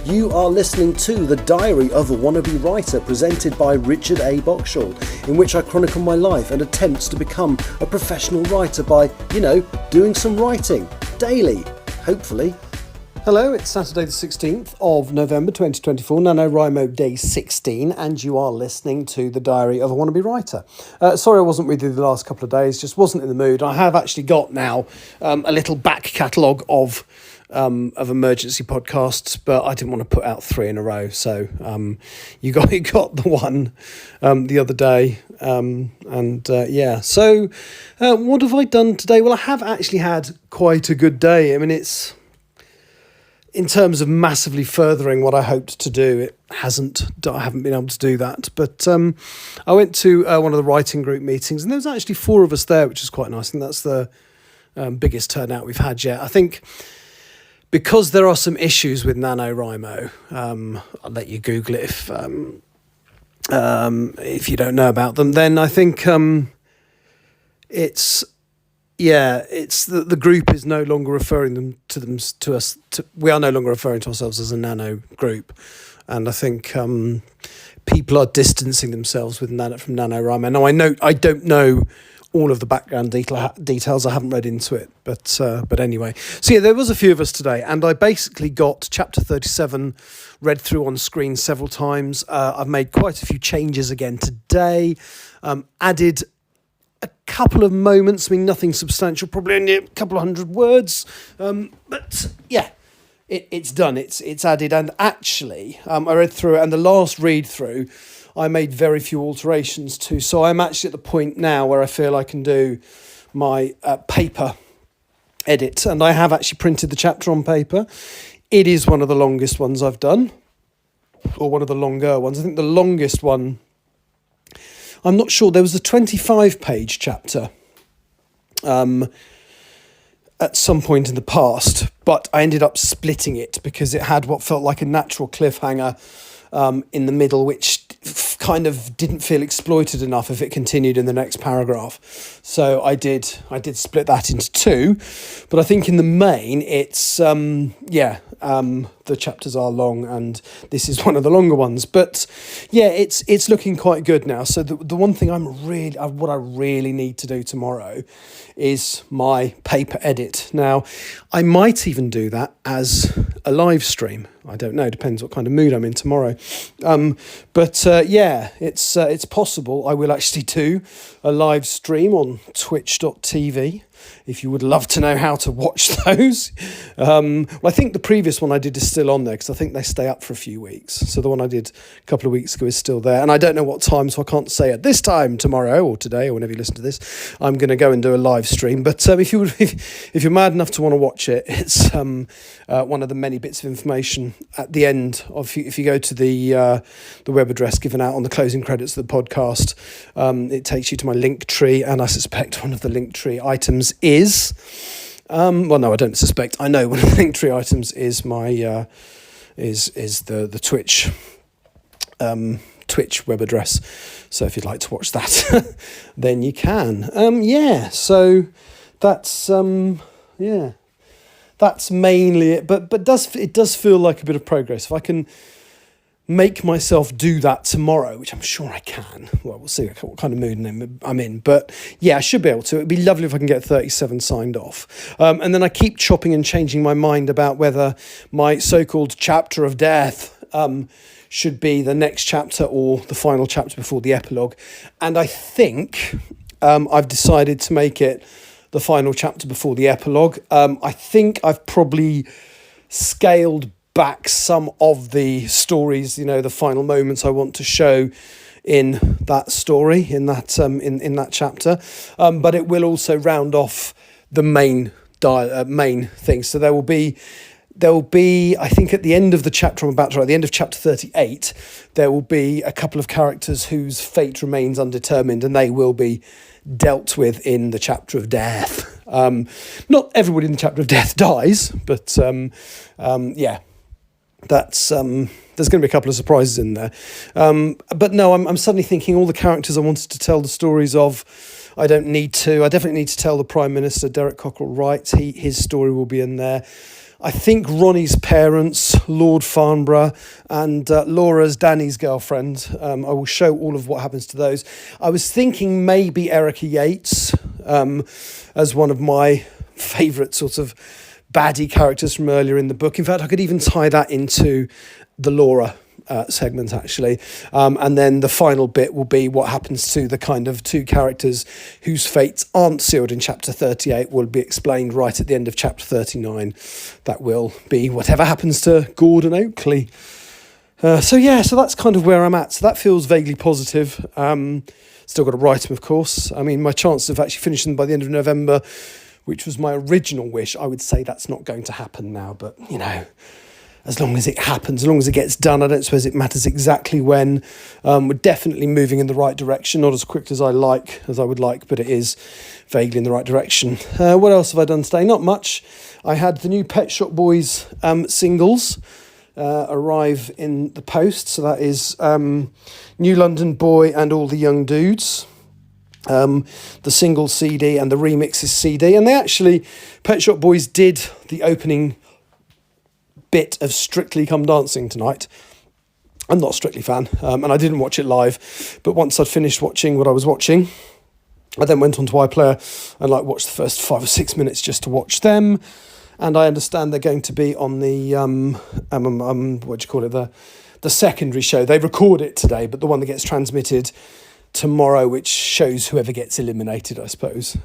You are listening to The Diary of a Wannabe Writer, presented by Richard A. Boxshall, in which I chronicle my life and attempts to become a professional writer by, doing some writing daily, hopefully. Hello, it's Saturday the 16th of November 2024, NaNoWriMo Day 16, and you are listening to The Diary of a Wannabe Writer. Sorry I wasn't with you the last couple of days, just wasn't in the mood. I have actually got now a little back catalogue of emergency podcasts, but I didn't want to put out 3 in a row, so you got the one the other day, So what have I done today? Well, I have actually had quite a good day. I mean, it's... in terms of massively furthering what I hoped to do, I haven't been able to do that. But I went to one of the writing group meetings, and there was actually 4 of us there, which is quite nice. I think that's the biggest turnout we've had yet. I think because there are some issues with NaNoWriMo, I'll let you Google it if you don't know about them. Then I think it's the group is no longer referring to us. We are no longer referring to ourselves as a nano group, and I think people are distancing themselves from NaNoWriMo. Now I don't know all of the background details. I haven't read into it, but anyway. So yeah, there was a few of us today, and I basically got chapter 37 read through on screen several times. I've made quite a few changes again today. Added a couple of moments, nothing substantial, probably only a couple of 100 words, but yeah, it's done, it's added, and actually I read through it, and the last read through I made very few alterations to, so I'm actually at the point now where I feel I can do my paper edit, and I have actually printed the chapter on paper. It is one of the longest ones I've done, or one of the longer ones. I think the longest one, I'm not sure, there was a 25-page chapter at some point in the past, but I ended up splitting it because it had what felt like a natural cliffhanger in the middle, which kind of didn't feel exploited enough if it continued in the next paragraph. So I did split that into 2, but I think in the main it's the chapters are long, and this is one of the longer ones. But yeah, it's looking quite good now. So the one thing what I really need to do tomorrow is my paper edit. Now, I might even do that as a live stream. I don't know, depends what kind of mood I'm in tomorrow. It's possible I will actually do a live stream on twitch.tv. if you would love to know how to watch those. Well, I think the previous one I did is still on there, because I think they stay up for a few weeks. So the one I did a couple of weeks ago is still there. And I don't know what time, so I can't say at this time tomorrow or today or whenever you listen to this, I'm going to go and do a live stream. But if you're mad enough to want to watch it, it's one of the many bits of information at the end of, if you go to the web address given out on the closing credits of the podcast, it takes you to my link tree, and I suspect one of the link tree items is well, no, I don't suspect, I know one of the link tree items is my is the Twitch web address. So if you'd like to watch that, then you can. So that's that's mainly it, but it does feel like a bit of progress. If I can make myself do that tomorrow, which I'm sure I can. Well, we'll see what kind of mood I'm in. But yeah, I should be able to. It'd be lovely if I can get 37 signed off. And then I keep chopping and changing my mind about whether my so-called chapter of death should be the next chapter or the final chapter before the epilogue. And I think I've decided to make it the final chapter before the epilogue. I think I've probably scaled back some of the stories, the final moments I want to show in that story, in that in that chapter, but it will also round off the main thing. So there will be, I think, at the end of the chapter I'm about to write, at the end of chapter 38, there will be a couple of characters whose fate remains undetermined, and they will be dealt with in the chapter of death. Not everybody in the chapter of death dies, but that's there's going to be a couple of surprises in there. But no, I'm suddenly thinking all the characters I wanted to tell the stories of I don't need to. I definitely need to tell the Prime Minister, Derek Cockerell Wright, his story will be in there. I think Ronnie's parents, Lord Farnborough, and Laura's Danny's girlfriend. I will show all of what happens to those. I was thinking maybe Erica Yates as one of my favourite sort of baddie characters from earlier in the book. In fact, I could even tie that into the Laura segment, actually. And then the final bit will be what happens to the kind of two characters whose fates aren't sealed in chapter 38 will be explained right at the end of chapter 39. That will be whatever happens to Gordon Oakley. So that's kind of where I'm at. So that feels vaguely positive. Still got to write them, of course. I mean, my chance of actually finishing them by the end of November, which was my original wish, I would say that's not going to happen now. But, as long as it happens, as long as it gets done, I don't suppose it matters exactly when. We're definitely moving in the right direction, not as quick as I would like, but it is vaguely in the right direction. What else have I done today? Not much. I had the new Pet Shop Boys singles arrive in the post. So that is New London Boy and All the Young Dudes. The single CD and the remixes CD. And they actually, Pet Shop Boys did the opening bit of Strictly Come Dancing tonight. I'm not a Strictly fan, and I didn't watch it live, but once I'd finished watching what I was watching, I then went on to iPlayer and watched the first 5 or 6 minutes just to watch them. And I understand they're going to be on the the secondary show. They record it today, but the one that gets transmitted tomorrow, which shows whoever gets eliminated, I suppose.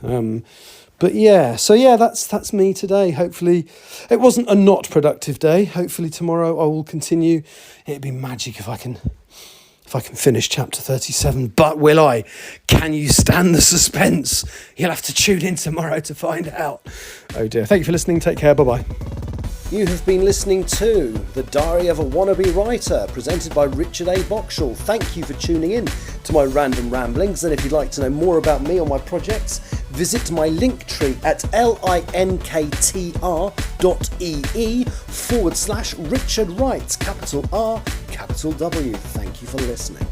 That's me today. Hopefully it wasn't a not productive day. Hopefully tomorrow I will continue. It'd be magic if I can finish chapter 37, but will I? Can you stand the suspense? You'll have to tune in tomorrow to find out. Oh dear. Thank you for listening. Take care. Bye-bye. You have been listening to The Diary of a Wannabe Writer, presented by Richard A. Boxall. Thank you for tuning in to my random ramblings, and if you'd like to know more about me or my projects, visit my link tree at linktr.ee/Richard Wright, capital R, capital W. Thank you for listening.